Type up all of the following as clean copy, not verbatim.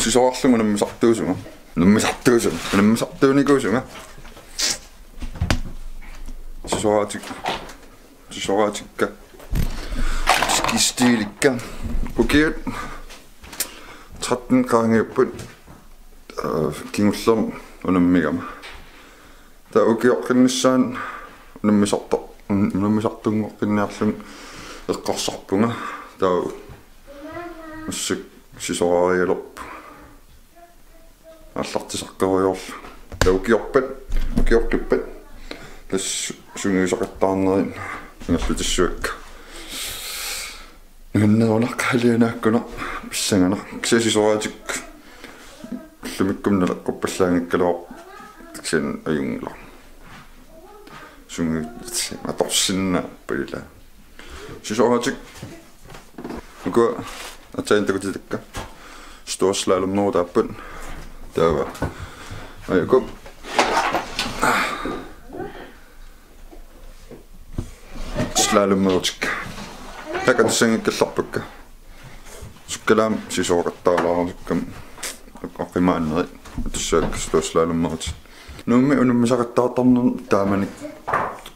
sisoarlungu nammisartuusunga nammisartuunikuusunga sisoraatikka skistiilikka ukiat 13 graangiupput kingullerm unammigama ta ukiorqinnissaan nammisartungoqqinniarlun eqqarsarpunga ta ussuk sisoraarialerp аллартисаққериорл уkiorqippat тас сунгиусақаттаарнерин ингерлутиссуакка нуннерунаққалианааккуна писсангана кисасисораатик лумиккумналеққуппаллаангиккалуар тиксан аюнгла сунгиут аторсинна палила сисораатик ука атаинтакутитакка стоорслалумноо тааппут таава айко слалуммерутик такатсангиккалларпакка суккалаам сисоораттаалаарсуккам оққимааннери тассаак стоорслалуммерут нуумми унуммисақаттаартарнер тааманик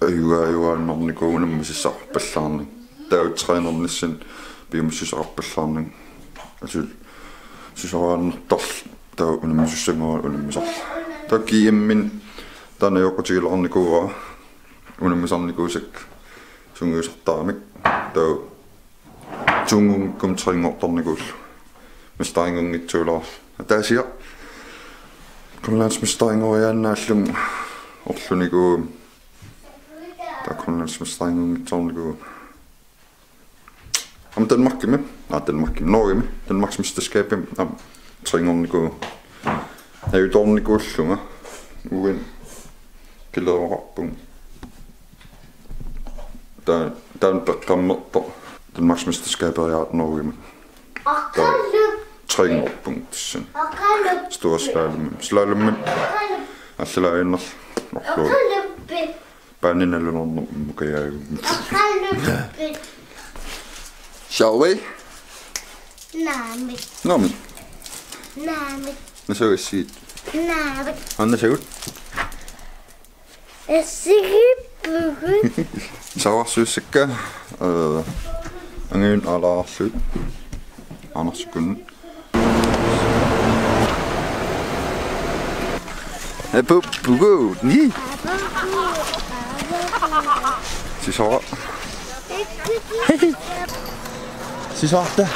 аюгааюааннернику унуммисиссарпаллаарни тауттрeenernissan биумиссисақарпаллаарни асул сисорааннэрторл таа унуммисуссангуа унуммисарла такииммин танаёқутигиларникууа унуммисарникуусак сунгиусартарамик таа тунгунгкум трингорторникуул мистаингунгитсуулаар таасиа конланс мистаингориааннааллум орлуникуу таа конланс мистаингунгитсорникуу Danmarkime, Norge, Danmarks mesterskab trængerne er jo dårligt gullunger uden glæderrappen. Der er en gammel Danmarks mesterskab er Norge. Der er trængerne stor slalom slalom banen eller nogen kan jeg Shall we? Nami. Nasıl eşit? Nasıl eşit? Sağ süsükke. Angin ala süt. Anasukun. Bu bu ni. Sisora. Sisarta.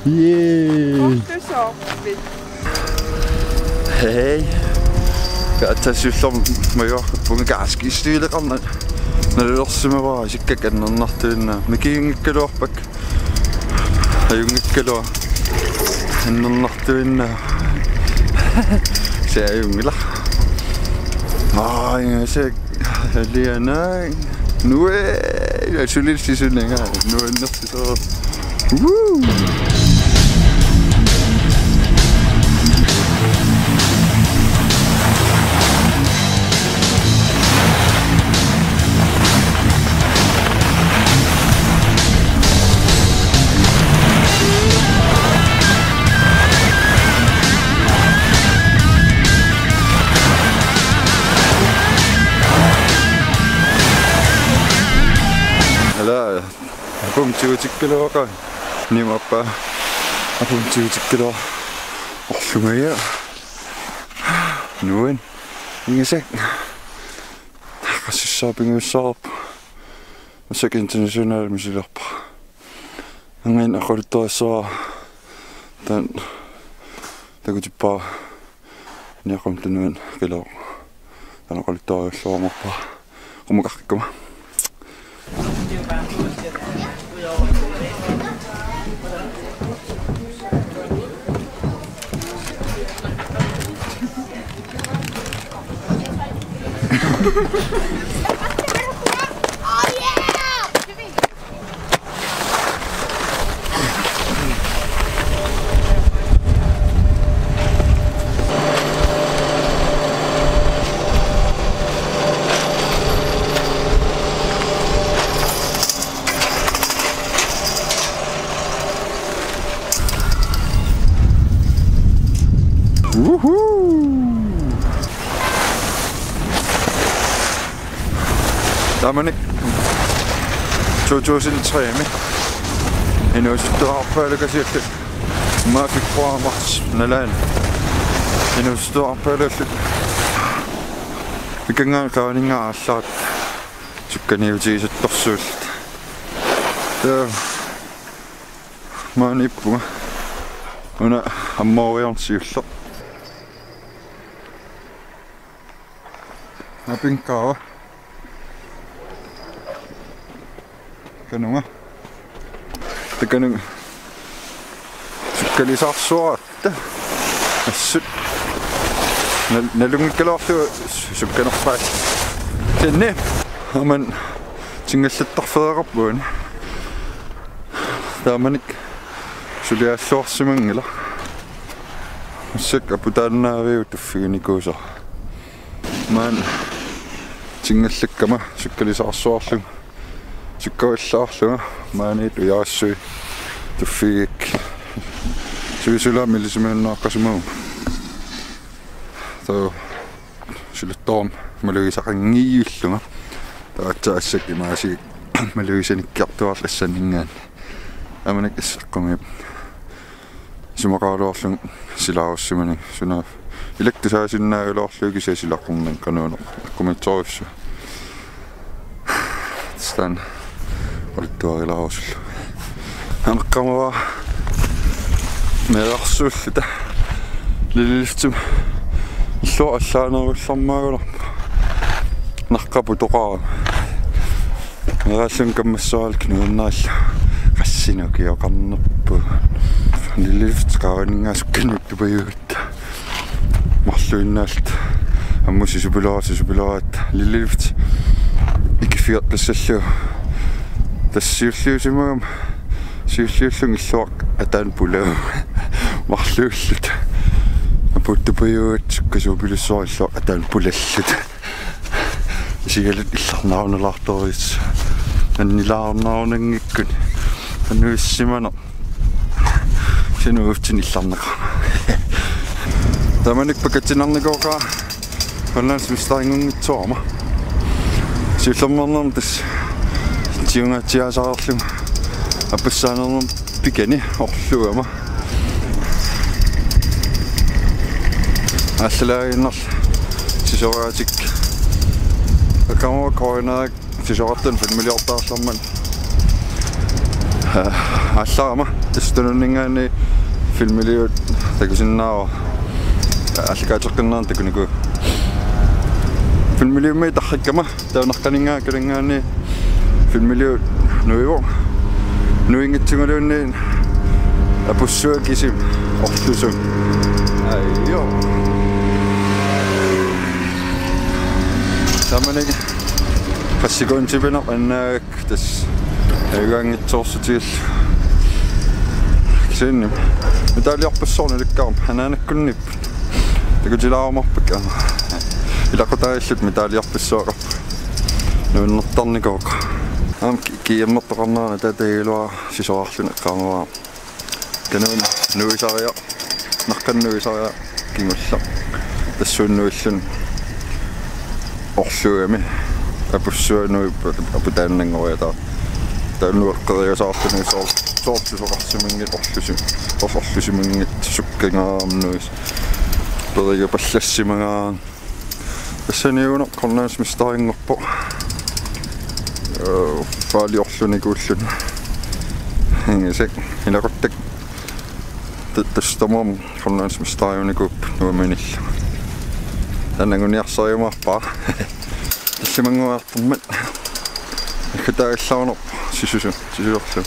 Yeah. Hey. Gata syllom mayo pungaski stiileqarna. Nalulorsimava sikkakannernartuunna mikiingikkaluarpak. Ajungikkalua. Annernartuunna. Sayungila. Ai se liana. Nue, jeg synes lidt sidste længere. Nu er det så. Woo! Apumtiutikkalua nimappa apumtiutikkalua orlungaia nuin ingasek qassissaapinguussaarp asak international misilerpa angin aquluttorissoa tan takutippa niaqamtunuan qiloo tanaqaluttoriulluarmarpa qumuqarqikkuma Oh yeah! Dominic 2003 inusittu arpaalukasiullu maafikkuarmars nalaan inusittu arpaalullu pikangaa kaaningaarlaat sukkaniutigisuttorsuullut taa maanippunga una ammooriorsiulla apinkaava kanunga takanung sukkalisaarsuaratta assut nalungikkaluarlu sukkanerpaa tenne aman tingallattarfeeqarpuun taamanik suliaalluarsimangila ussakka putaannaaviu tuffiginikuusa maan tingallakkama sukkalisaarsuarlu sukkavillaarluga maaniit uyaassui tuffigik suvisulaamilisimaannaaqkasimagu too suluttorum malugisaqangiiyulluga taatsaassak imaasig malugisanikkiartuarlassaningaan amanak issaqqumi sumaqaaluarlung silaarussimanik sunaaf ilaktusaasinnaagulaarlugi sasilaqornan kanuuno akkumitsorussa stan oltuarilaarsullu anqqamava meelarsuulluta lililiftum illuar allaanerullarmaagularpa narqapu toqaara meerallun kammassuaralk nuunnaalla qassinuki oqarnerpu lililift qaaraningaasukkanuuttupayugut marluinnaalt ammusisupulaat lililift ikiffiartassallu tassiulluusimagam siulluullung illuaq ataan pulau marluullut aputtupayuut sukkasuupilussuar illuaq ataan pulallut isigalut illarnaarnulaartoris annilaarnaarnangikkun annuissimana sinuuftin illarnaqa tamanik pakatsinarnikoqa qannaasmistaringungitsuarma siullermarnerm tas tiungaatiasaarlum appassaanernerm pikani orluama allaaginnarl sisoraatik akama koinaak sisorattan filmiliortaarlarman алларама тастунуннингаани филмилиут такусиннаава аллакаатеққиннаар такунику филмилиумми тарриккама таунарқанингаа калингаани филмилиут нуиво нуингитсугалуунни апуссуакисим орлусу айё тамани пассигонтибинақ аннаак тас агангитсоорсутигил кисинни медалиарпассорни ликкаарм ханаанаккуннип такутилаармарпак илақутааллут медалиарпассоорап нууннертарникооқ ам киаммертоқарнаана татагилуа сисоарлуна qaamavaa кануун нуисариа наққаннуисариа кингулла тассууннуиллун орлуами апуссуануи апутааннангориатаа таануэққериасаарлуни соортусоқарсимингит орлусимингит суккангаарнуис перига паллассимагаа тассаниуна корнаасмистарингорпо фаалиорлуникууллун ингисек илақуттак тастамам корнаасмистариуникууп нуаминилла танангуниарсариумаарпаа тассимангуартэрмат ikkataagillaarnerp sisuorlu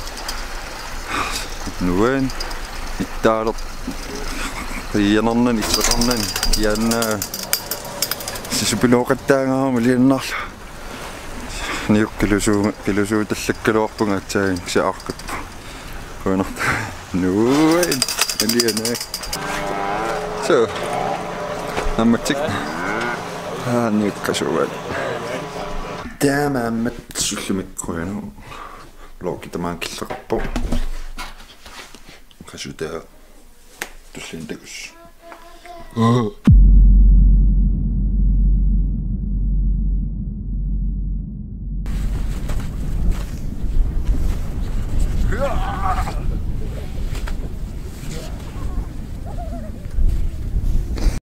nuan ittaalerp qianernan itseqarnan kianna sisupiluoqattaangaarma liannarlu niukkilusuu tallakkaluarpunga atsaagin siaarqatpa kuinert nuan aliana so nammatik niukkasuuvat Tämä sullimikkojen lookitamaan killarappo. Kasutea tuslintekus. Huh?